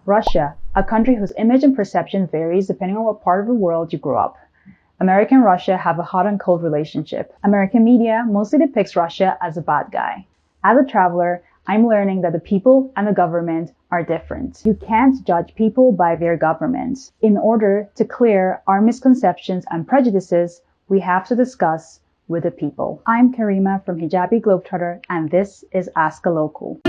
Russia, a country whose image and perception varies depending on what part of the world you grew up. America and Russia have a hot and cold relationship. American media mostly depicts Russia as a bad guy. As a traveler, I'm learning that the people and the government are different. You can't judge people by their government. In order to clear our misconceptions and prejudices, we have to discuss with the people. I'm Karima from Hijabi Globetrotter, and this is Ask a Local.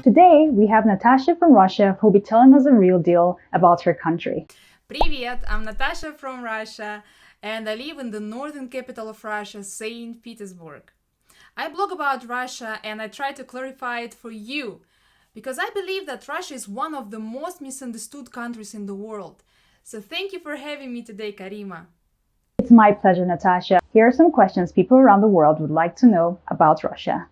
Today, we have Natasha from Russia who will be telling us the real deal about her country. Привет, I'm Natasha from Russia, and I live in the northern capital of Russia, St. Petersburg. I blog about Russia and I try to clarify it for you, because I believe that Russia is one of the most misunderstood countries in the world. So thank you for having me today, Karima. It's my pleasure, Natasha. Here are some questions people around the world would like to know about Russia.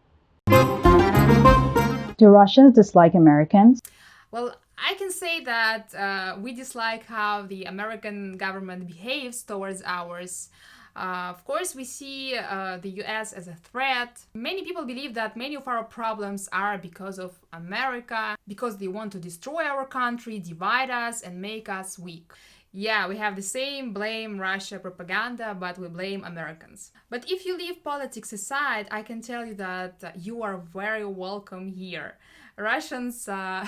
Do Russians dislike Americans? Well, I can say that we dislike how the American government behaves towards ours. Of course, we see the US as a threat. Many people believe that many of our problems are because of America, because they want to destroy our country, divide us, and make us weak. Yeah, we have the same blame Russia propaganda, but we blame Americans. But if you leave politics aside, I can tell you that you are very welcome here. Russians are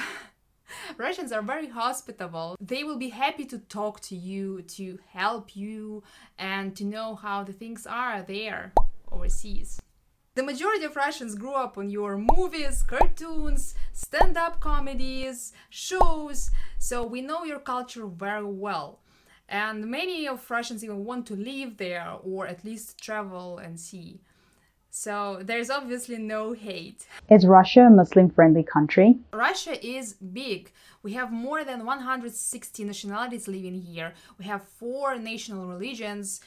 very hospitable. They will be happy to talk to you, to help you, and to know how the things are there overseas. The majority of Russians grew up on your movies, cartoons, stand-up comedies, shows, so we know your culture very well. And many of Russians even want to live there or at least travel and see. So there's obviously no hate. Is Russia a Muslim-friendly country? Russia is big. We have more than 160 nationalities living here. We have 4 national religions,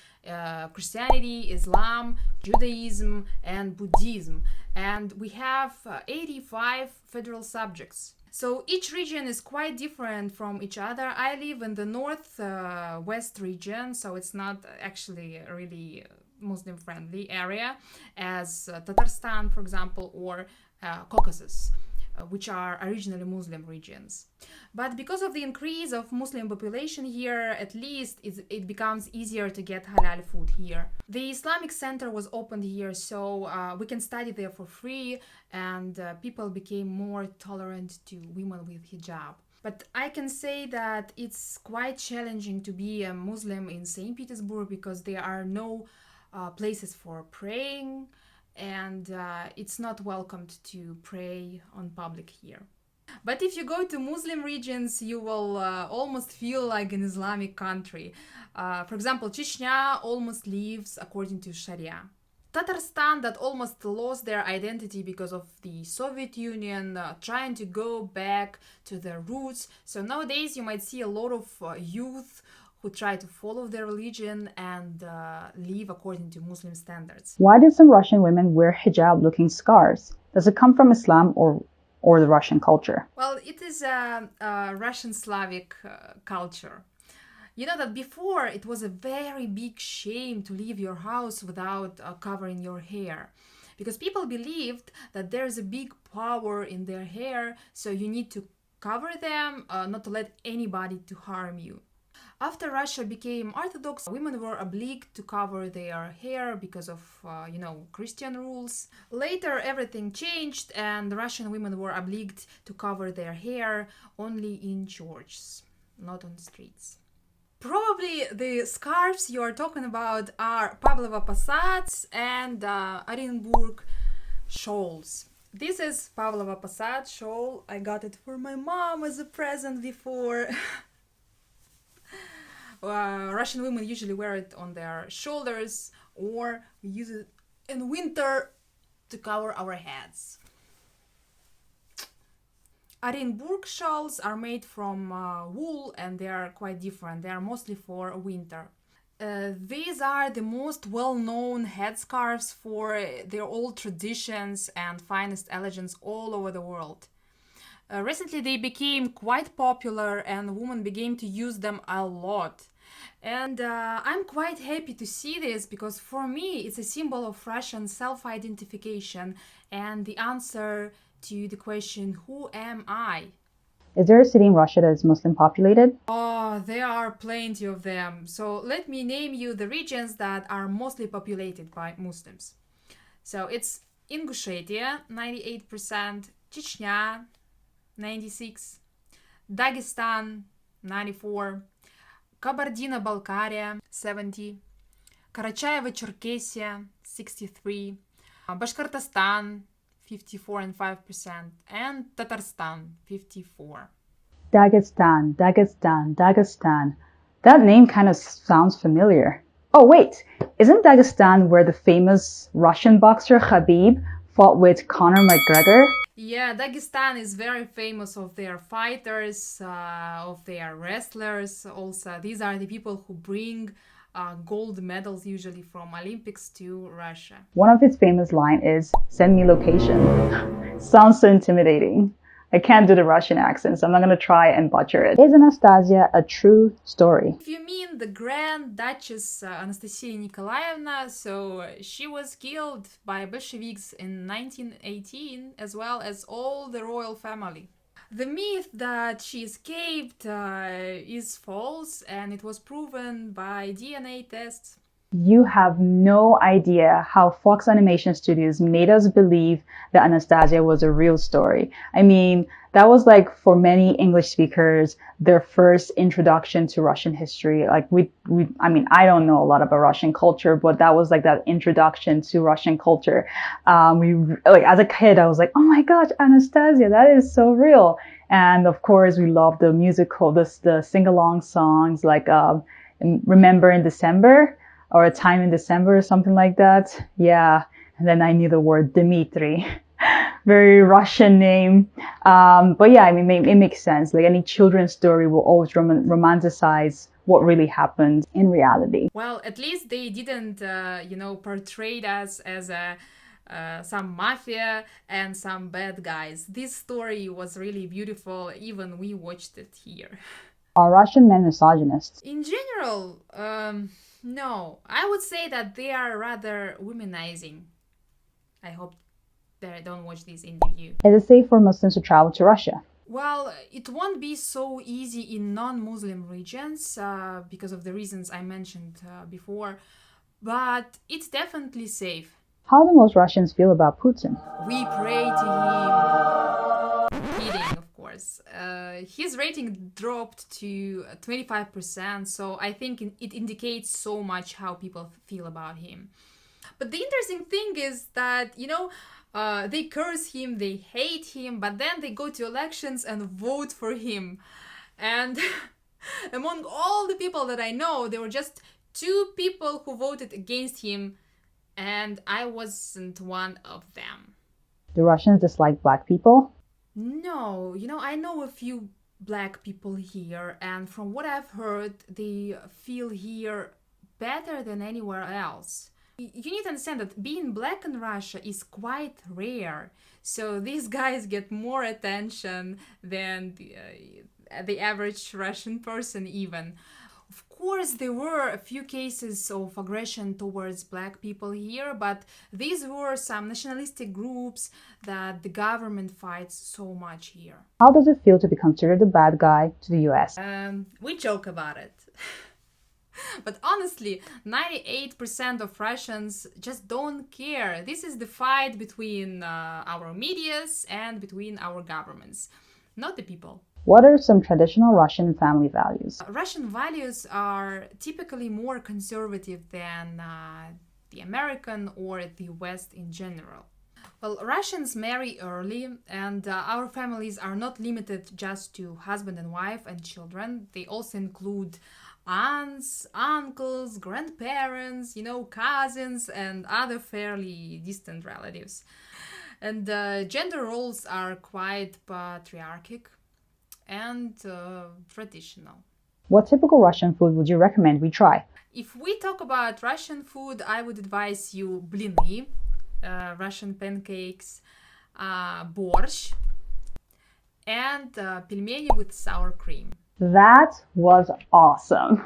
Christianity, Islam, Judaism, and Buddhism. And we have 85 federal subjects. So each region is quite different from each other. I live in the northwest region, so it's not actually a really Muslim-friendly area as Tatarstan, for example, or Caucasus, which are originally Muslim regions. But because of the increase of Muslim population here, at least it becomes easier to get halal food here. The Islamic Center was opened here, so we can study there for free, and people became more tolerant to women with hijab. But I can say that it's quite challenging to be a Muslim in St. Petersburg because there are no places for praying, and it's not welcomed to pray on public here. But if you go to Muslim regions, you will almost feel like an Islamic country. For example, Chechnya almost lives according to Sharia. Tatarstan, that almost lost their identity because of the Soviet Union, trying to go back to their roots. So nowadays you might see a lot of youth who try to follow their religion and live according to Muslim standards. Why do some Russian women wear hijab-looking scarves? Does it come from Islam or the Russian culture? Well, it is a Russian Slavic culture. You know that before it was a very big shame to leave your house without covering your hair, because people believed that there's a big power in their hair, so you need to cover them, not to let anybody to harm you. After Russia became Orthodox, women were obliged to cover their hair because of, Christian rules. Later, everything changed, and Russian women were obliged to cover their hair only in churches, not on the streets. Probably the scarves you are talking about are Pavlova Possads and Orenburg shawls. This is Pavlova Possad shawl. I got it for my mom as a present before. Russian women usually wear it on their shoulders, or we use it in winter to cover our heads. Orenburg shawls are made from wool, and they are quite different. They are mostly for winter. These are the most well-known headscarves for their old traditions and finest elegance all over the world. Recently they became quite popular and women began to use them a lot. And I'm quite happy to see this because for me it's a symbol of Russian self-identification and the answer to the question, who am I? Is there a city in Russia that is Muslim populated? Oh, there are plenty of them. So let me name you the regions that are mostly populated by Muslims. So it's Ingushetia, 98%, Chechnya, 96%, Dagestan, 94%, Kabardino-Balkaria, 70%, Карачаево-Черкесия, 63%, Bashkortostan, 54.5%, and Tatarstan, 54%. Dagestan, Dagestan, Dagestan. That name kind of sounds familiar. Oh wait, isn't Dagestan where the famous Russian boxer Khabib fought with Conor McGregor? Yeah, Dagestan is very famous of their fighters, of their wrestlers. Also, these are the people who bring gold medals usually from Olympics to Russia. One of his famous lines is, "Send me location." Sounds so intimidating. I can't do the Russian accent, so I'm not going to try and butcher it. Is Anastasia a true story? If you mean the Grand Duchess Anastasia Nikolaevna, so she was killed by Bolsheviks in 1918, as well as all the royal family. The myth that she escaped is false, and it was proven by DNA tests. You have no idea how Fox Animation Studios made us believe that Anastasia was a real story. I mean, that was like for many English speakers, their first introduction to Russian history. Like I mean, I don't know a lot about Russian culture, but that was like that introduction to Russian culture. As a kid, I was like, oh my gosh, Anastasia, that is so real. And of course, we loved the musical, the sing-along songs like, Remember in December, or A Time in December, or something like that. Yeah. And then I knew the word Dmitry. Very Russian name. But yeah, I mean, it makes sense. Like any children's story will always romanticize what really happened in reality. Well, at least they didn't, portray us as some mafia and some bad guys. This story was really beautiful. Even we watched it here. Are Russian men misogynists? In general, no. I would say that they are rather womanizing. I hope they don't watch this interview. Is it safe for Muslims to travel to Russia? Well, it won't be so easy in non-Muslim regions because of the reasons I mentioned before, but it's definitely safe. How do most Russians feel about Putin? We pray to him. Kidding, of course. His rating dropped to 25%, so I think it indicates so much how people feel about him. But the interesting thing is that, they curse him, they hate him, but then they go to elections and vote for him. And among all the people that I know, there were just 2 people who voted against him, and I wasn't one of them. Do Russians dislike black people? No, I know a few black people here, and from what I've heard, they feel here better than anywhere else. You need to understand that being black in Russia is quite rare. So these guys get more attention than the average Russian person even. Of course, there were a few cases of aggression towards black people here, but these were some nationalistic groups that the government fights so much here. How does it feel to be considered the bad guy to the US? We joke about it. But honestly, 98% of Russians just don't care. This is the fight between our medias and between our governments, not the people. What are some traditional Russian family values? Russian values are typically more conservative than the American or the West in general. Well, Russians marry early, and our families are not limited just to husband and wife and children. They also include aunts, uncles, grandparents, cousins, and other fairly distant relatives. And gender roles are quite patriarchic and traditional. What typical Russian food would you recommend we try? If we talk about Russian food, I would advise you blini, Russian pancakes, borscht, and pelmeni with sour cream. That was awesome.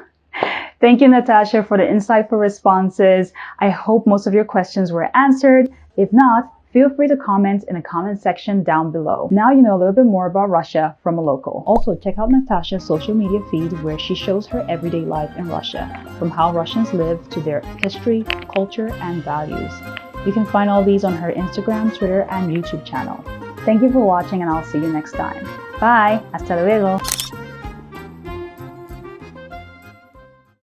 Thank you, Natasha, for the insightful responses. I hope most of your questions were answered. If not, feel free to comment in the comment section down below. Now you know a little bit more about Russia from a local. Also, check out Natasha's social media feed where she shows her everyday life in Russia, from how Russians live to their history, culture, and values. You can find all these on her Instagram, Twitter, and YouTube channel. Thank you for watching, and I'll see you next time. Bye! Hasta luego!